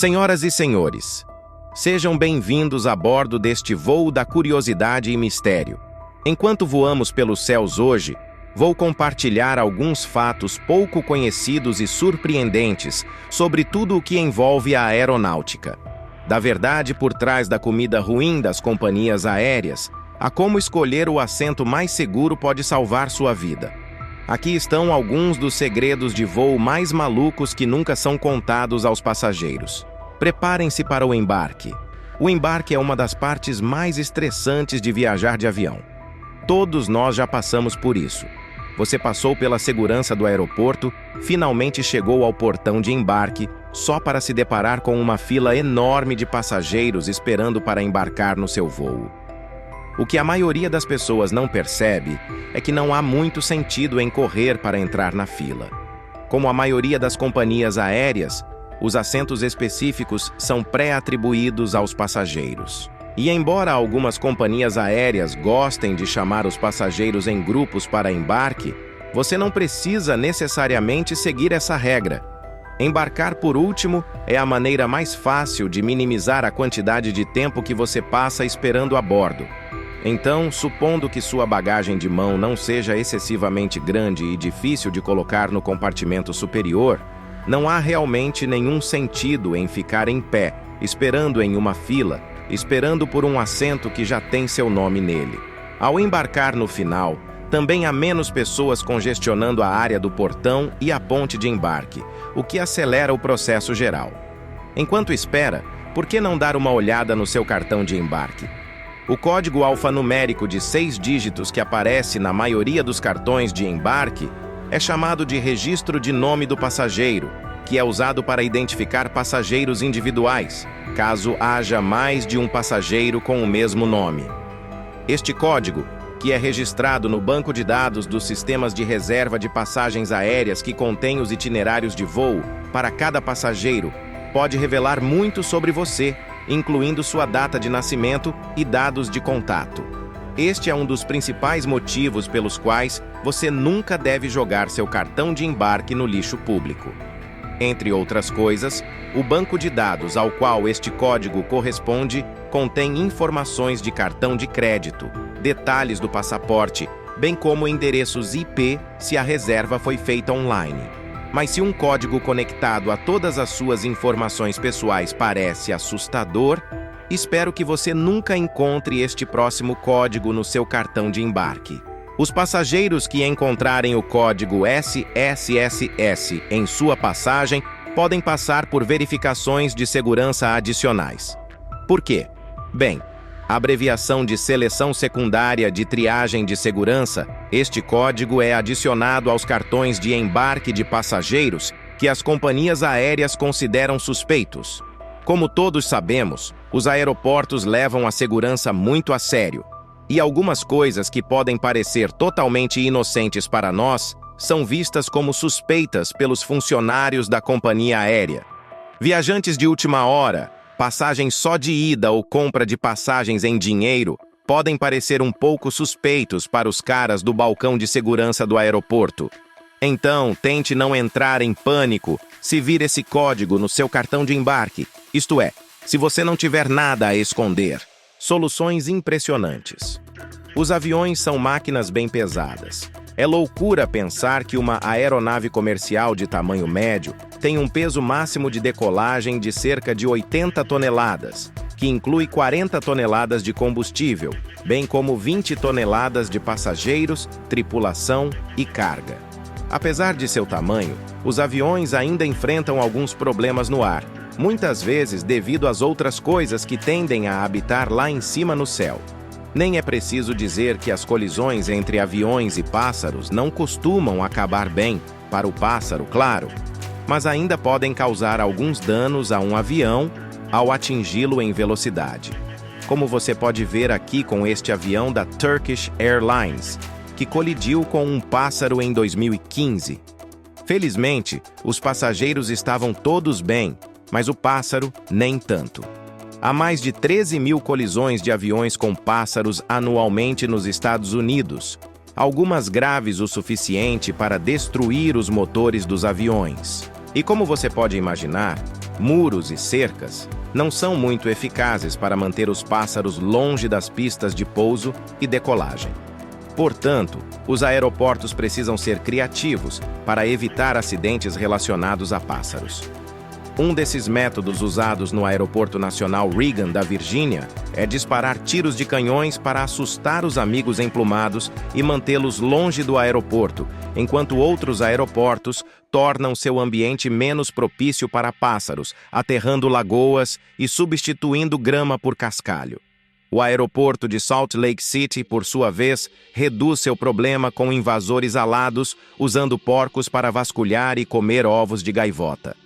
Senhoras e senhores, sejam bem-vindos a bordo deste voo da curiosidade e mistério. Enquanto voamos pelos céus hoje, vou compartilhar alguns fatos pouco conhecidos e surpreendentes sobre tudo o que envolve a aeronáutica. Da verdade por trás da comida ruim das companhias aéreas, a como escolher o assento mais seguro pode salvar sua vida. Aqui estão alguns dos segredos de voo mais malucos que nunca são contados aos passageiros. Preparem-se para o embarque. O embarque é uma das partes mais estressantes de viajar de avião. Todos nós já passamos por isso. Você passou pela segurança do aeroporto, finalmente chegou ao portão de embarque, só para se deparar com uma fila enorme de passageiros esperando para embarcar no seu voo. O que a maioria das pessoas não percebe é que não há muito sentido em correr para entrar na fila. Como a maioria das companhias aéreas, os assentos específicos são pré-atribuídos aos passageiros. E embora algumas companhias aéreas gostem de chamar os passageiros em grupos para embarque, você não precisa necessariamente seguir essa regra. Embarcar por último é a maneira mais fácil de minimizar a quantidade de tempo que você passa esperando a bordo. Então, supondo que sua bagagem de mão não seja excessivamente grande e difícil de colocar no compartimento superior, não há realmente nenhum sentido em ficar em pé, esperando em uma fila, esperando por um assento que já tem seu nome nele. Ao embarcar no final, também há menos pessoas congestionando a área do portão e a ponte de embarque, o que acelera o processo geral. Enquanto espera, por que não dar uma olhada no seu cartão de embarque? O código alfanumérico de 6 dígitos que aparece na maioria dos cartões de embarque é chamado de registro de nome do passageiro, que é usado para identificar passageiros individuais, caso haja mais de um passageiro com o mesmo nome. Este código, que é registrado no banco de dados dos sistemas de reserva de passagens aéreas que contém os itinerários de voo para cada passageiro, pode revelar muito sobre você, incluindo sua data de nascimento e dados de contato. Este é um dos principais motivos pelos quais você nunca deve jogar seu cartão de embarque no lixo público. Entre outras coisas, o banco de dados ao qual este código corresponde contém informações de cartão de crédito, detalhes do passaporte, bem como endereços IP se a reserva foi feita online. Mas se um código conectado a todas as suas informações pessoais parece assustador, espero que você nunca encontre este próximo código no seu cartão de embarque. Os passageiros que encontrarem o código SSSS em sua passagem podem passar por verificações de segurança adicionais. Por quê? Bem, a abreviação de Seleção Secundária de Triagem de Segurança, este código é adicionado aos cartões de embarque de passageiros que as companhias aéreas consideram suspeitos. Como todos sabemos, os aeroportos levam a segurança muito a sério. E algumas coisas que podem parecer totalmente inocentes para nós são vistas como suspeitas pelos funcionários da companhia aérea. Viajantes de última hora, passagem só de ida ou compra de passagens em dinheiro podem parecer um pouco suspeitos para os caras do balcão de segurança do aeroporto. Então, tente não entrar em pânico se vir esse código no seu cartão de embarque, isto é, se você não tiver nada a esconder. Soluções impressionantes. Os aviões são máquinas bem pesadas. É loucura pensar que uma aeronave comercial de tamanho médio tem um peso máximo de decolagem de cerca de 80 toneladas, que inclui 40 toneladas de combustível, bem como 20 toneladas de passageiros, tripulação e carga. Apesar de seu tamanho, os aviões ainda enfrentam alguns problemas no ar, muitas vezes devido às outras coisas que tendem a habitar lá em cima no céu. Nem é preciso dizer que as colisões entre aviões e pássaros não costumam acabar bem, para o pássaro, claro, mas ainda podem causar alguns danos a um avião ao atingi-lo em velocidade. Como você pode ver aqui com este avião da Turkish Airlines, que colidiu com um pássaro em 2015. Felizmente, os passageiros estavam todos bem, mas o pássaro nem tanto. Há mais de 13 mil colisões de aviões com pássaros anualmente nos Estados Unidos, algumas graves o suficiente para destruir os motores dos aviões. E como você pode imaginar, muros e cercas não são muito eficazes para manter os pássaros longe das pistas de pouso e decolagem. Portanto, os aeroportos precisam ser criativos para evitar acidentes relacionados a pássaros. Um desses métodos usados no Aeroporto Nacional Reagan da Virgínia é disparar tiros de canhões para assustar os amigos emplumados e mantê-los longe do aeroporto, enquanto outros aeroportos tornam seu ambiente menos propício para pássaros, aterrando lagoas e substituindo grama por cascalho. O aeroporto de Salt Lake City, por sua vez, reduz seu problema com invasores alados, usando porcos para vasculhar e comer ovos de gaivota.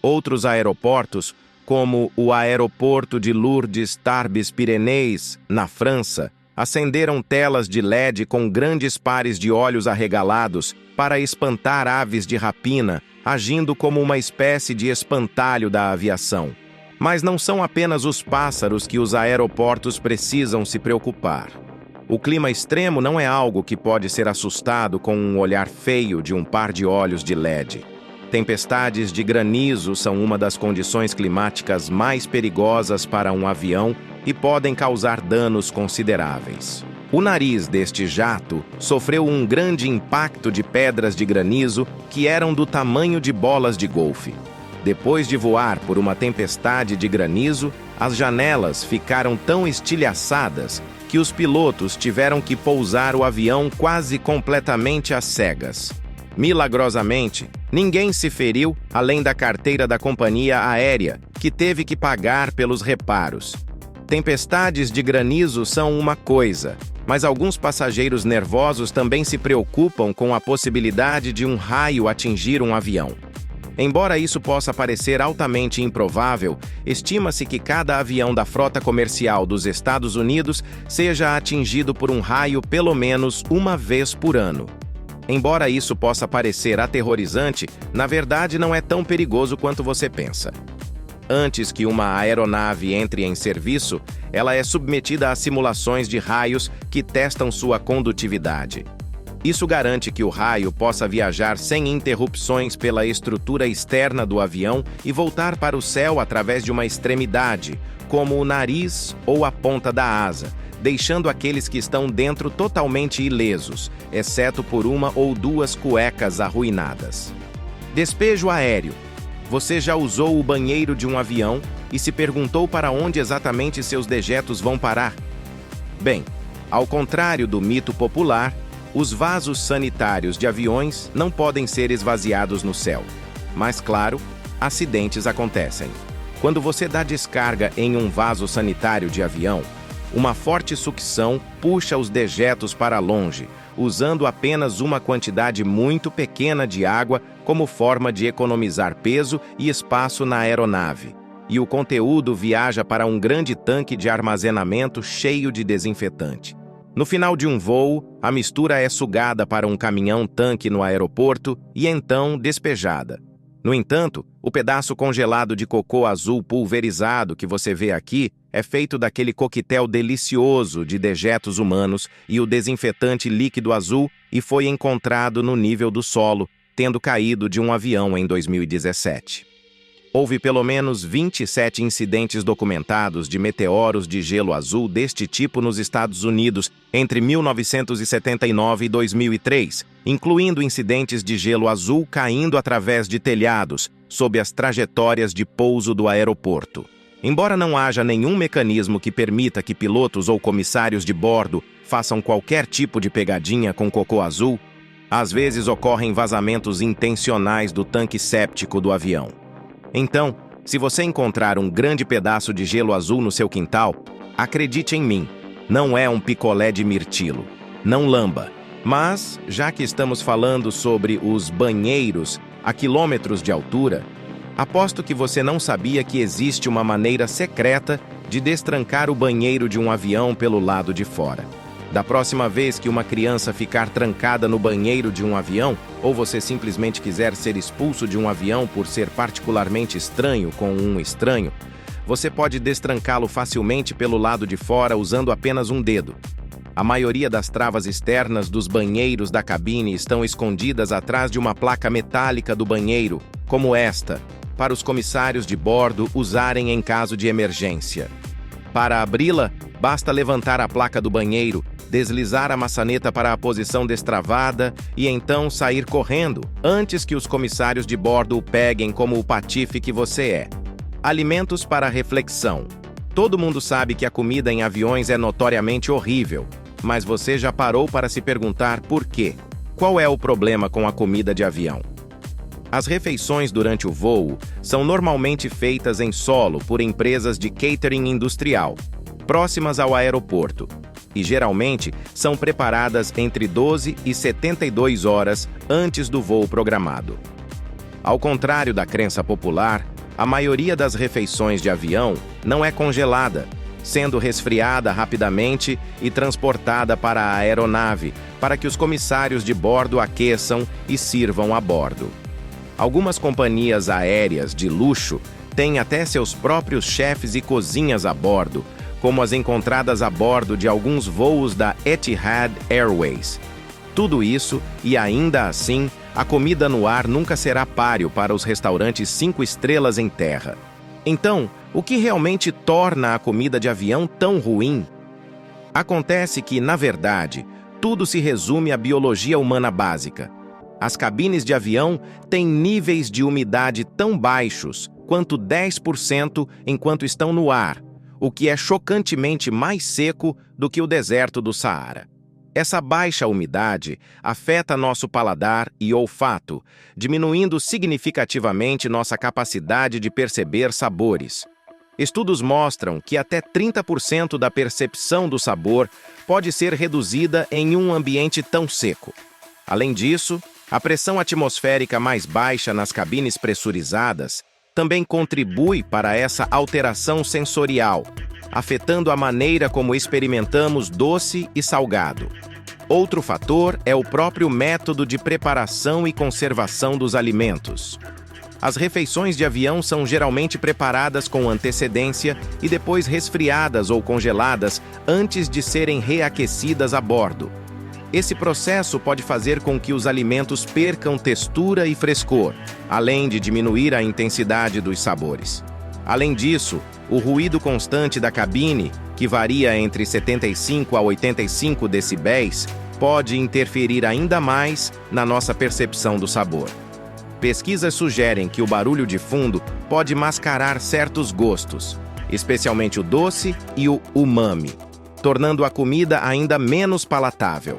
Outros aeroportos, como o aeroporto de Lourdes-Tarbes-Pyrénées, na França, acenderam telas de LED com grandes pares de olhos arregalados para espantar aves de rapina, agindo como uma espécie de espantalho da aviação. Mas não são apenas os pássaros que os aeroportos precisam se preocupar. O clima extremo não é algo que pode ser assustado com um olhar feio de um par de olhos de LED. Tempestades de granizo são uma das condições climáticas mais perigosas para um avião e podem causar danos consideráveis. O nariz deste jato sofreu um grande impacto de pedras de granizo que eram do tamanho de bolas de golfe. Depois de voar por uma tempestade de granizo, as janelas ficaram tão estilhaçadas que os pilotos tiveram que pousar o avião quase completamente às cegas. Milagrosamente, ninguém se feriu além da carteira da companhia aérea, que teve que pagar pelos reparos. Tempestades de granizo são uma coisa, mas alguns passageiros nervosos também se preocupam com a possibilidade de um raio atingir um avião. Embora isso possa parecer altamente improvável, estima-se que cada avião da frota comercial dos Estados Unidos seja atingido por um raio pelo menos uma vez por ano. Embora isso possa parecer aterrorizante, na verdade não é tão perigoso quanto você pensa. Antes que uma aeronave entre em serviço, ela é submetida a simulações de raios que testam sua condutividade. Isso garante que o raio possa viajar sem interrupções pela estrutura externa do avião e voltar para o céu através de uma extremidade, como o nariz ou a ponta da asa, deixando aqueles que estão dentro totalmente ilesos, exceto por uma ou duas cuecas arruinadas. Despejo aéreo. Você já usou o banheiro de um avião e se perguntou para onde exatamente seus dejetos vão parar? Bem, ao contrário do mito popular, os vasos sanitários de aviões não podem ser esvaziados no céu. Mas, claro, acidentes acontecem. Quando você dá descarga em um vaso sanitário de avião, uma forte sucção puxa os dejetos para longe, usando apenas uma quantidade muito pequena de água como forma de economizar peso e espaço na aeronave. E o conteúdo viaja para um grande tanque de armazenamento cheio de desinfetante. No final de um voo, a mistura é sugada para um caminhão-tanque no aeroporto e então despejada. No entanto, o pedaço congelado de cocô azul pulverizado que você vê aqui é feito daquele coquetel delicioso de dejetos humanos e o desinfetante líquido azul e foi encontrado no nível do solo, tendo caído de um avião em 2017. Houve pelo menos 27 incidentes documentados de meteoros de gelo azul deste tipo nos Estados Unidos entre 1979 e 2003, incluindo incidentes de gelo azul caindo através de telhados, sob as trajetórias de pouso do aeroporto. Embora não haja nenhum mecanismo que permita que pilotos ou comissários de bordo façam qualquer tipo de pegadinha com cocô azul, às vezes ocorrem vazamentos intencionais do tanque séptico do avião. Então, se você encontrar um grande pedaço de gelo azul no seu quintal, acredite em mim, não é um picolé de mirtilo. Não lamba. Mas, já que estamos falando sobre os banheiros a quilômetros de altura, aposto que você não sabia que existe uma maneira secreta de destrancar o banheiro de um avião pelo lado de fora. Da próxima vez que uma criança ficar trancada no banheiro de um avião, ou você simplesmente quiser ser expulso de um avião por ser particularmente estranho com um estranho, você pode destrancá-lo facilmente pelo lado de fora usando apenas um dedo. A maioria das travas externas dos banheiros da cabine estão escondidas atrás de uma placa metálica do banheiro, como esta, para os comissários de bordo usarem em caso de emergência. Para abri-la, basta levantar a placa do banheiro, deslizar a maçaneta para a posição destravada e então sair correndo, antes que os comissários de bordo o peguem como o patife que você é. Alimentos para reflexão. Todo mundo sabe que a comida em aviões é notoriamente horrível, mas você já parou para se perguntar por quê? Qual é o problema com a comida de avião? As refeições durante o voo são normalmente feitas em solo por empresas de catering industrial, próximas ao aeroporto, e geralmente são preparadas entre 12 e 72 horas antes do voo programado. Ao contrário da crença popular, a maioria das refeições de avião não é congelada, sendo resfriada rapidamente e transportada para a aeronave, para que os comissários de bordo aqueçam e sirvam a bordo. Algumas companhias aéreas de luxo têm até seus próprios chefes e cozinhas a bordo, como as encontradas a bordo de alguns voos da Etihad Airways. Tudo isso, e ainda assim, a comida no ar nunca será páreo para os restaurantes 5 estrelas em terra. Então, o que realmente torna a comida de avião tão ruim? Acontece que, na verdade, tudo se resume à biologia humana básica. As cabines de avião têm níveis de umidade tão baixos quanto 10% enquanto estão no ar, o que é chocantemente mais seco do que o deserto do Saara. Essa baixa umidade afeta nosso paladar e olfato, diminuindo significativamente nossa capacidade de perceber sabores. Estudos mostram que até 30% da percepção do sabor pode ser reduzida em um ambiente tão seco. Além disso, a pressão atmosférica mais baixa nas cabines pressurizadas também contribui para essa alteração sensorial, afetando a maneira como experimentamos doce e salgado. Outro fator é o próprio método de preparação e conservação dos alimentos. As refeições de avião são geralmente preparadas com antecedência e depois resfriadas ou congeladas antes de serem reaquecidas a bordo. Esse processo pode fazer com que os alimentos percam textura e frescor, além de diminuir a intensidade dos sabores. Além disso, o ruído constante da cabine, que varia entre 75 a 85 decibéis, pode interferir ainda mais na nossa percepção do sabor. Pesquisas sugerem que o barulho de fundo pode mascarar certos gostos, especialmente o doce e o umami, tornando a comida ainda menos palatável.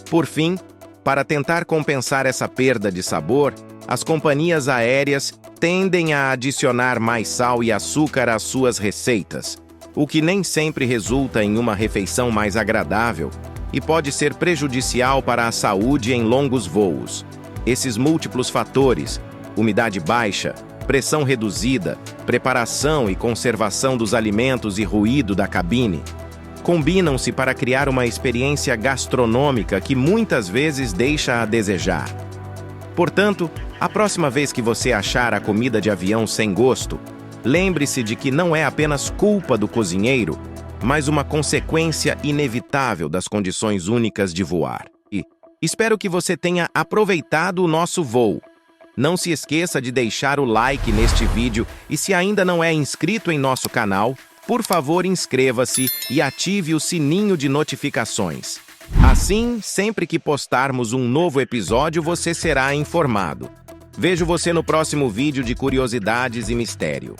Por fim, para tentar compensar essa perda de sabor, as companhias aéreas tendem a adicionar mais sal e açúcar às suas receitas, o que nem sempre resulta em uma refeição mais agradável e pode ser prejudicial para a saúde em longos voos. Esses múltiplos fatores, umidade baixa, pressão reduzida, preparação e conservação dos alimentos e ruído da cabine, combinam-se para criar uma experiência gastronômica que muitas vezes deixa a desejar. Portanto, a próxima vez que você achar a comida de avião sem gosto, lembre-se de que não é apenas culpa do cozinheiro, mas uma consequência inevitável das condições únicas de voar. E espero que você tenha aproveitado o nosso voo. Não se esqueça de deixar o like neste vídeo e se ainda não é inscrito em nosso canal, por favor, inscreva-se e ative o sininho de notificações. Assim, sempre que postarmos um novo episódio, você será informado. Vejo você no próximo vídeo de Curiosidades e Mistério.